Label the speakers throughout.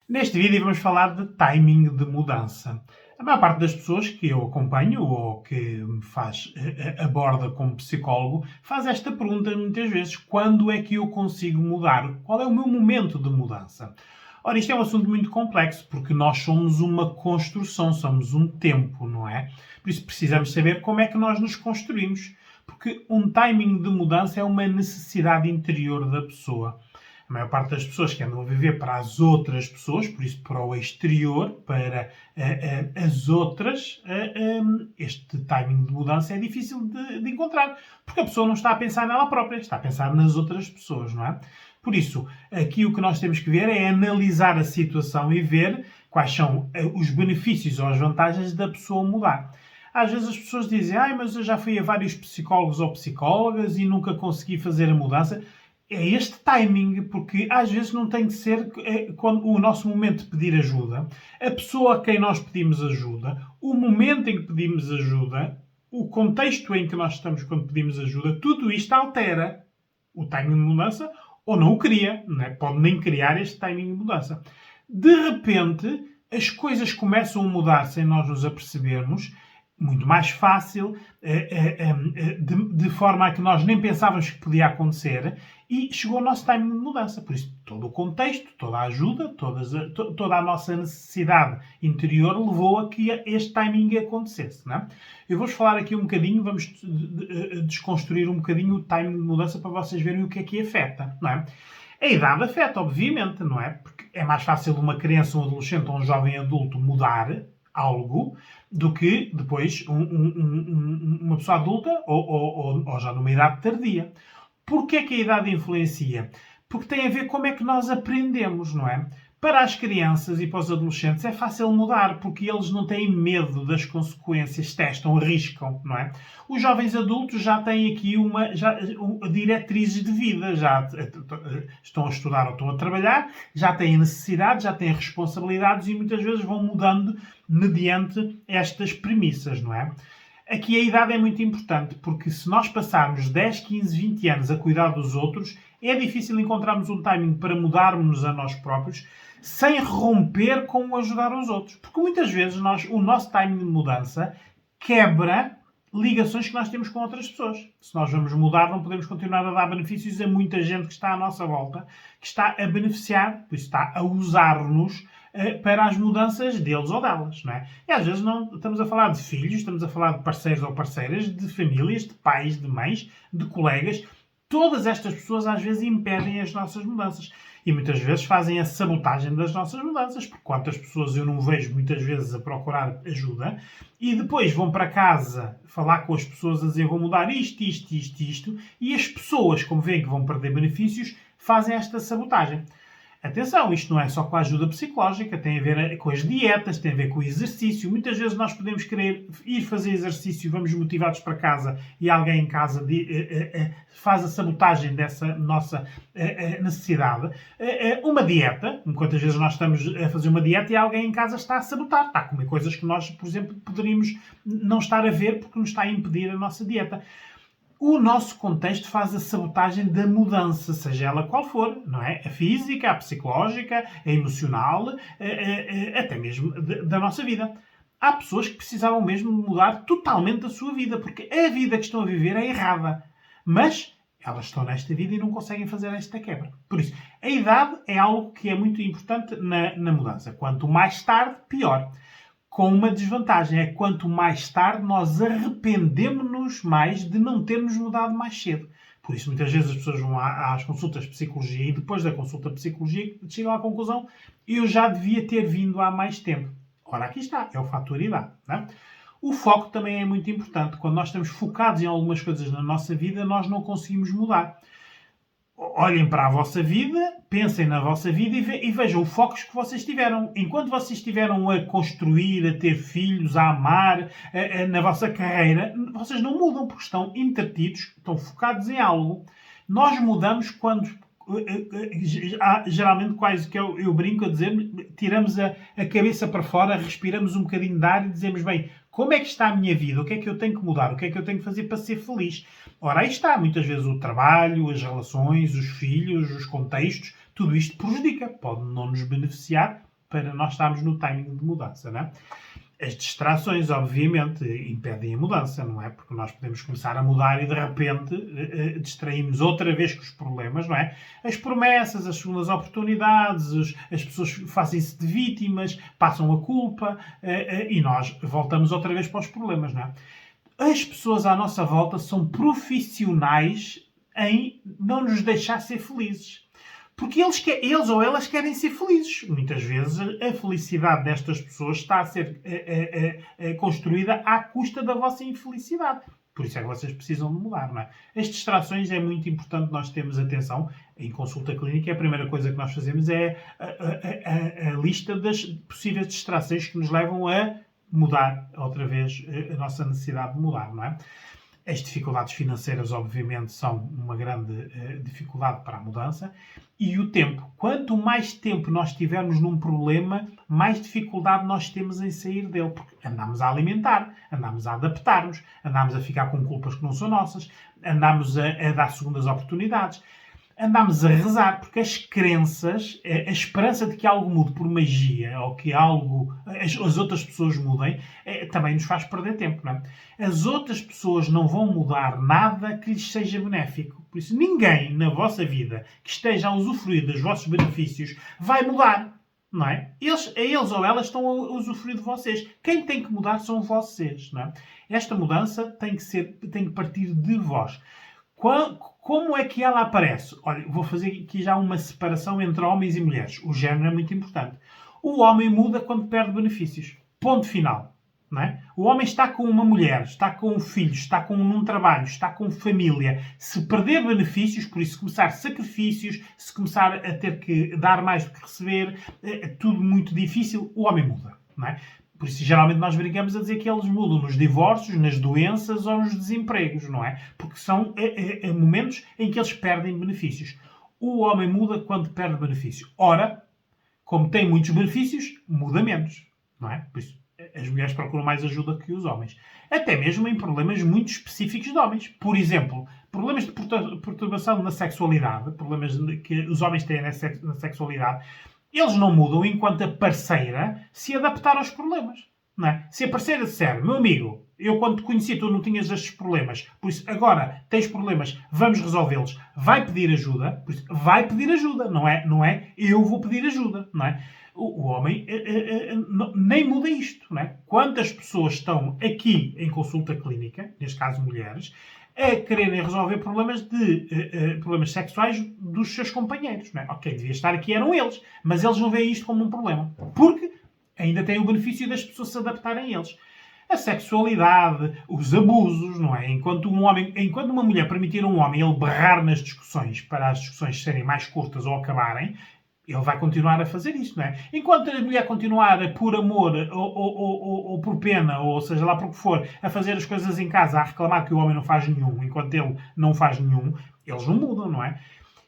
Speaker 1: Neste vídeo vamos falar de timing de mudança. A maior parte das pessoas que eu acompanho ou que me aborda como psicólogo faz esta pergunta muitas vezes: quando é que eu consigo mudar? Qual é o meu momento de mudança? Ora, isto é um assunto muito complexo porque nós somos uma construção, somos um tempo, não é? Por isso precisamos saber como é que nós nos construímos, porque um timing de mudança é uma necessidade interior da pessoa. A maior parte das pessoas que andam a viver para as outras pessoas, por isso para o exterior, para as outras, este timing de mudança é difícil de encontrar, porque a pessoa não está a pensar nela própria, está a pensar nas outras pessoas, não é? Por isso, aqui o que nós temos que ver é analisar a situação e ver quais são os benefícios ou as vantagens da pessoa mudar. Às vezes as pessoas dizem: mas eu já fui a vários psicólogos ou psicólogas e nunca consegui fazer a mudança. É este timing, porque às vezes não tem de ser quando o nosso momento de pedir ajuda, a pessoa a quem nós pedimos ajuda, o momento em que pedimos ajuda, o contexto em que nós estamos quando pedimos ajuda, tudo isto altera o timing de mudança ou não o cria, não é? Pode nem criar este timing de mudança. De repente, as coisas começam a mudar sem nós nos apercebermos, muito mais fácil, de forma a que nós nem pensávamos que podia acontecer, e chegou o nosso timing de mudança. Por isso, todo o contexto, toda a ajuda, toda a nossa necessidade interior levou a que este timing acontecesse. Não é? Eu vou-vos falar aqui um bocadinho, vamos desconstruir um bocadinho o timing de mudança para vocês verem o que afeta. Não é? A idade afeta, obviamente, não é? Porque é mais fácil uma criança, um adolescente ou um jovem adulto mudar algo do que depois uma pessoa adulta ou já numa idade tardia. Porquê que a idade influencia? Porque tem a ver como é que nós aprendemos, não é? Para as crianças e para os adolescentes é fácil mudar, porque eles não têm medo das consequências, testam, arriscam, não é? Os jovens adultos já têm aqui diretrizes de vida, já estão a estudar ou estão a trabalhar, já têm necessidades, já têm responsabilidades e muitas vezes vão mudando mediante estas premissas, não é? Aqui a idade é muito importante, porque se nós passarmos 10, 15, 20 anos a cuidar dos outros, é difícil encontrarmos um timing para mudarmos a nós próprios sem romper com o ajudar os outros. Porque muitas vezes o nosso timing de mudança quebra ligações que nós temos com outras pessoas. Se nós vamos mudar, não podemos continuar a dar benefícios a muita gente que está à nossa volta, que está a beneficiar, por isso está a usar-nos para as mudanças deles ou delas, não é? E às vezes não estamos a falar de filhos, estamos a falar de parceiros ou parceiras, de famílias, de pais, de mães, de colegas. Todas estas pessoas às vezes impedem as nossas mudanças. E muitas vezes fazem a sabotagem das nossas mudanças, porque quantas pessoas eu não vejo muitas vezes a procurar ajuda e depois vão para casa falar com as pessoas a dizer: vou mudar isto, e as pessoas, como veem que vão perder benefícios, fazem esta sabotagem. Atenção, isto não é só com a ajuda psicológica, tem a ver com as dietas, tem a ver com o exercício. Muitas vezes nós podemos querer ir fazer exercício, vamos motivados para casa e alguém em casa faz a sabotagem dessa nossa necessidade. Uma dieta, quantas vezes nós estamos a fazer uma dieta e alguém em casa está a sabotar, está a comer coisas que nós, por exemplo, poderíamos não estar a ver porque nos está a impedir a nossa dieta. O nosso contexto faz a sabotagem da mudança, seja ela qual for, não é? A física, a psicológica, a emocional, até mesmo da nossa vida. Há pessoas que precisavam mesmo mudar totalmente a sua vida, porque a vida que estão a viver é errada. Mas elas estão nesta vida e não conseguem fazer esta quebra. Por isso, a idade é algo que é muito importante na mudança. Quanto mais tarde, pior. Com uma desvantagem, é que quanto mais tarde nós arrependemos-nos mais de não termos mudado mais cedo. Por isso, muitas vezes as pessoas vão às consultas de psicologia e depois da consulta de psicologia chegam à conclusão: eu já devia ter vindo há mais tempo. Ora, aqui está, é o fator idade. Não é? O foco também é muito importante. Quando nós estamos focados em algumas coisas na nossa vida, nós não conseguimos mudar. Olhem para a vossa vida, pensem na vossa vida e vejam os focos que vocês tiveram. Enquanto vocês estiveram a construir, a ter filhos, a amar, na vossa carreira, vocês não mudam porque estão entretidos, estão focados em algo. Nós mudamos quando, geralmente, quase que eu brinco a dizer, tiramos a cabeça para fora, respiramos um bocadinho de ar e dizemos: bem, como é que está a minha vida? O que é que eu tenho que mudar? O que é que eu tenho que fazer para ser feliz? Ora, aí está. Muitas vezes o trabalho, as relações, os filhos, os contextos, tudo isto prejudica. Pode não nos beneficiar para nós estarmos no timing de mudança, não é? As distrações, obviamente, impedem a mudança, não é? Porque nós podemos começar a mudar e, de repente, distraímos outra vez com os problemas, não é? As promessas, as segundas oportunidades, as pessoas fazem-se de vítimas, passam a culpa e nós voltamos outra vez para os problemas, não é? As pessoas à nossa volta são profissionais em não nos deixar ser felizes. Porque eles ou elas querem ser felizes. Muitas vezes a felicidade destas pessoas está a ser construída à custa da vossa infelicidade. Por isso é que vocês precisam de mudar, não é? As distrações é muito importante nós termos atenção. Em consulta clínica, a primeira coisa que nós fazemos é a lista das possíveis distrações que nos levam a mudar outra vez a nossa necessidade de mudar, não é? As dificuldades financeiras, obviamente, são uma grande dificuldade para a mudança. E o tempo. Quanto mais tempo nós tivermos num problema, mais dificuldade nós temos em sair dele. Porque andamos a alimentar, andamos a adaptar-nos, andamos a ficar com culpas que não são nossas, andamos a dar segundas oportunidades. Andamos a rezar, porque as crenças, a esperança de que algo mude por magia ou que as outras pessoas mudem, também nos faz perder tempo, não é? As outras pessoas não vão mudar nada que lhes seja benéfico. Por isso, ninguém na vossa vida que esteja a usufruir dos vossos benefícios vai mudar, não é? Eles ou elas estão a usufruir de vocês. Quem tem que mudar são vocês, não é? Esta mudança tem que partir de vós. Como é que ela aparece? Olha, vou fazer aqui já uma separação entre homens e mulheres. O género é muito importante. O homem muda quando perde benefícios. Ponto final. Não é? O homem está com uma mulher, está com um filho, está com um trabalho, está com família. Se perder benefícios, por isso começar sacrifícios, se começar a ter que dar mais do que receber, é tudo muito difícil, o homem muda. Não é? Por isso, geralmente, nós brincamos a dizer que eles mudam nos divórcios, nas doenças ou nos desempregos, não é? Porque são momentos em que eles perdem benefícios. O homem muda quando perde benefício. Ora, como tem muitos benefícios, muda menos, não é? Por isso, as mulheres procuram mais ajuda que os homens. Até mesmo em problemas muito específicos de homens. Por exemplo, problemas de perturbação na sexualidade, problemas que os homens têm na sexualidade, eles não mudam enquanto a parceira se adaptar aos problemas. Não é? Se a parceira disser, meu amigo, eu quando te conheci tu não tinhas estes problemas, por isso agora tens problemas, vamos resolvê-los, vai pedir ajuda, por isso vai pedir ajuda, não é eu vou pedir ajuda, não é? O homem nem muda isto, não é? Quantas pessoas estão aqui em consulta clínica, neste caso mulheres, a quererem resolver problemas sexuais dos seus companheiros. Não é? Ok, devia estar aqui, eram eles. Mas eles não veem isto como um problema. Porque ainda têm o benefício das pessoas se adaptarem a eles. A sexualidade, os abusos, não é? Enquanto uma mulher permitir a um homem ele berrar nas discussões para as discussões serem mais curtas ou acabarem, ele vai continuar a fazer isso, não é? Enquanto a mulher continuar por amor ou por pena, ou seja lá por que for, a fazer as coisas em casa, a reclamar que o homem não faz nenhum, enquanto ele não faz nenhum, eles não mudam, não é?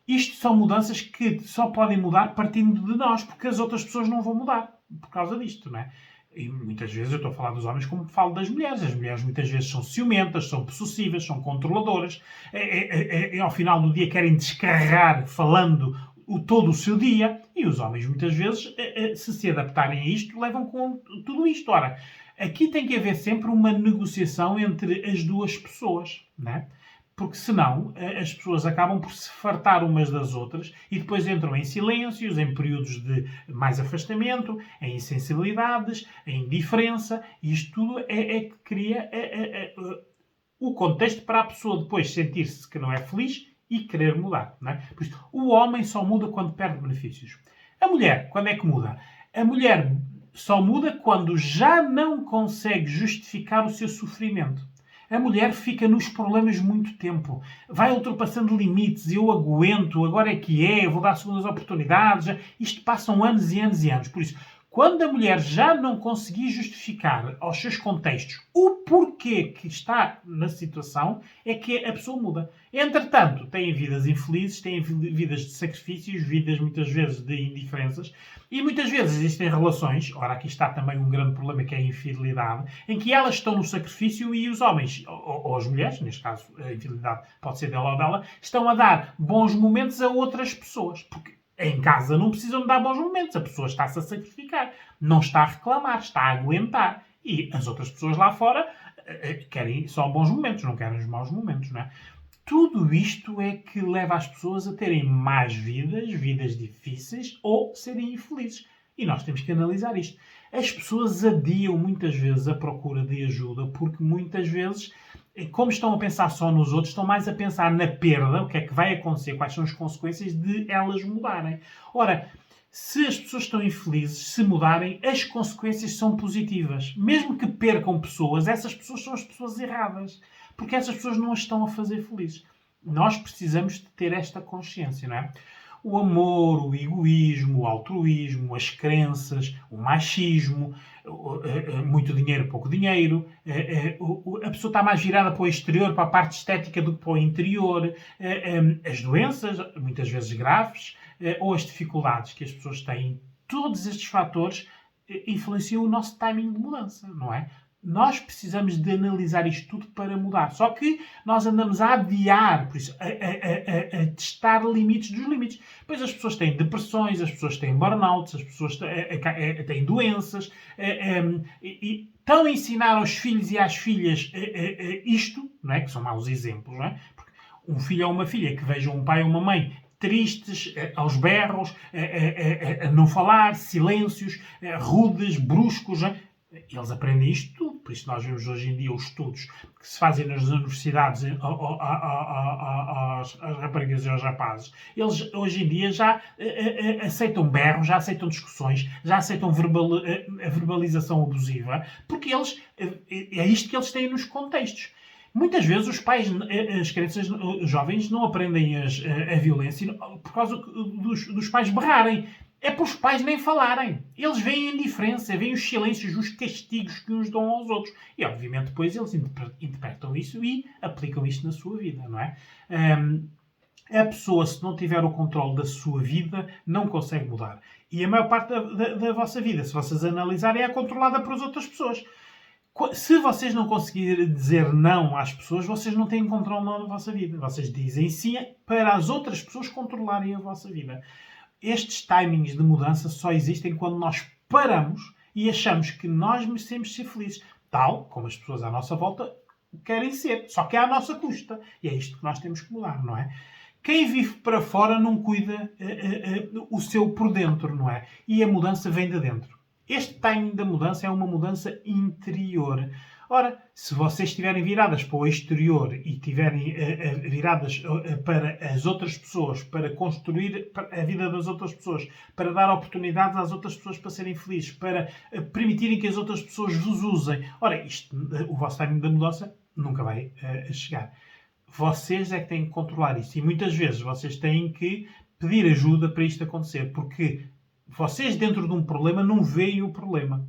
Speaker 1: Isto são mudanças que só podem mudar partindo de nós, porque as outras pessoas não vão mudar por causa disto, não é? E muitas vezes eu estou a falar dos homens como falo das mulheres. As mulheres muitas vezes são ciumentas, são possessivas, são controladoras. Ao final do dia querem descarregar falando todo o seu dia, e os homens muitas vezes, se adaptarem a isto, levam com tudo isto. Ora, aqui tem que haver sempre uma negociação entre as duas pessoas, não é? Porque senão as pessoas acabam por se fartar umas das outras e depois entram em silêncios, em períodos de mais afastamento, em insensibilidades, em indiferença, e isto tudo é que cria o contexto para a pessoa depois sentir-se que não é feliz e querer mudar, não é? Por isso, o homem só muda quando perde benefícios. A mulher, quando é que muda? A mulher só muda quando já não consegue justificar o seu sofrimento. A mulher fica nos problemas muito tempo. Vai ultrapassando limites. Eu aguento, agora é que é, eu vou dar segundas oportunidades. Isto passam anos e anos e anos. Por isso, quando a mulher já não conseguir justificar aos seus contextos o porquê que está na situação, é que a pessoa muda. Entretanto, têm vidas infelizes, têm vidas de sacrifícios, vidas muitas vezes de indiferenças, e muitas vezes existem relações, ora aqui está também um grande problema que é a infidelidade, em que elas estão no sacrifício e os homens, ou as mulheres, neste caso a infidelidade pode ser dela ou dela, estão a dar bons momentos a outras pessoas. Porque Em casa não precisam de dar bons momentos. A pessoa está-se a sacrificar. Não está a reclamar, está a aguentar. E as outras pessoas lá fora querem só bons momentos, não querem os maus momentos, não é? Tudo isto é que leva as pessoas a terem más vidas, vidas difíceis ou serem infelizes. E nós temos que analisar isto. As pessoas adiam muitas vezes a procura de ajuda porque muitas vezes, como estão a pensar só nos outros, estão mais a pensar na perda, o que é que vai acontecer, quais são as consequências de elas mudarem. Ora, se as pessoas estão infelizes, se mudarem, as consequências são positivas. Mesmo que percam pessoas, essas pessoas são as pessoas erradas. Porque essas pessoas não as estão a fazer felizes. Nós precisamos de ter esta consciência, não é? O amor, o egoísmo, o altruísmo, as crenças, o machismo, muito dinheiro, pouco dinheiro, a pessoa está mais virada para o exterior, para a parte estética do que para o interior, as doenças, muitas vezes graves, ou as dificuldades que as pessoas têm. Todos estes fatores influenciam o nosso timing de mudança, não é? Nós precisamos de analisar isto tudo para mudar. Só que nós andamos a adiar, por isso, a testar limites dos limites. Pois as pessoas têm depressões, as pessoas têm burnouts, as pessoas têm doenças, e estão a ensinar aos filhos e às filhas isto, não é? Que são maus exemplos, não é? Porque um filho ou uma filha que vejam um pai ou uma mãe tristes, aos berros, a não falar, silêncios, rudes, bruscos, não é? Eles aprendem isto tudo, por isso nós vemos hoje em dia os estudos que se fazem nas universidades às raparigas e aos rapazes. Eles hoje em dia já aceitam berros, já aceitam discussões, já aceitam a verbalização abusiva, porque eles, é isto que eles têm nos contextos. Muitas vezes os pais, as crianças, os jovens não aprendem a violência por causa dos pais berrarem. É por os pais nem falarem. Eles veem a indiferença, veem os silêncios, os castigos que uns dão aos outros. E, obviamente, depois eles interpretam isso e aplicam isto na sua vida, não é? A pessoa, se não tiver o controle da sua vida, não consegue mudar. E a maior parte da vossa vida, se vocês analisarem, é controlada por outras pessoas. Se vocês não conseguirem dizer não às pessoas, vocês não têm controle na vossa vida. Vocês dizem sim para as outras pessoas controlarem a vossa vida. Estes timings de mudança só existem quando nós paramos e achamos que nós merecemos ser felizes. Tal como as pessoas à nossa volta querem ser. Só que é à nossa custa. E é isto que nós temos que mudar, não é? Quem vive para fora não cuida o seu por dentro, não é? E a mudança vem de dentro. Este timing da mudança é uma mudança interior. Ora, se vocês estiverem viradas para o exterior e estiverem viradas para as outras pessoas, para construir a vida das outras pessoas, para dar oportunidades às outras pessoas para serem felizes, para permitirem que as outras pessoas vos usem, ora, o vosso timing da mudança nunca vai chegar. Vocês é que têm que controlar isso. E muitas vezes vocês têm que pedir ajuda para isto acontecer, porque vocês dentro de um problema não veem o problema.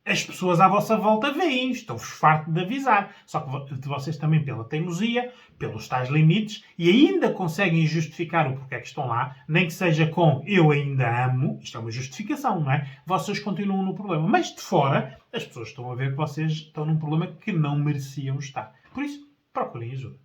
Speaker 1: As pessoas à vossa volta veem, estão-vos farto de avisar. Só que de vocês também pela teimosia, pelos tais limites, e ainda conseguem justificar o porquê que estão lá, nem que seja com eu ainda amo, isto é uma justificação, não é? Vocês continuam no problema. Mas de fora, as pessoas estão a ver que vocês estão num problema que não mereciam estar. Por isso, procurem ajuda.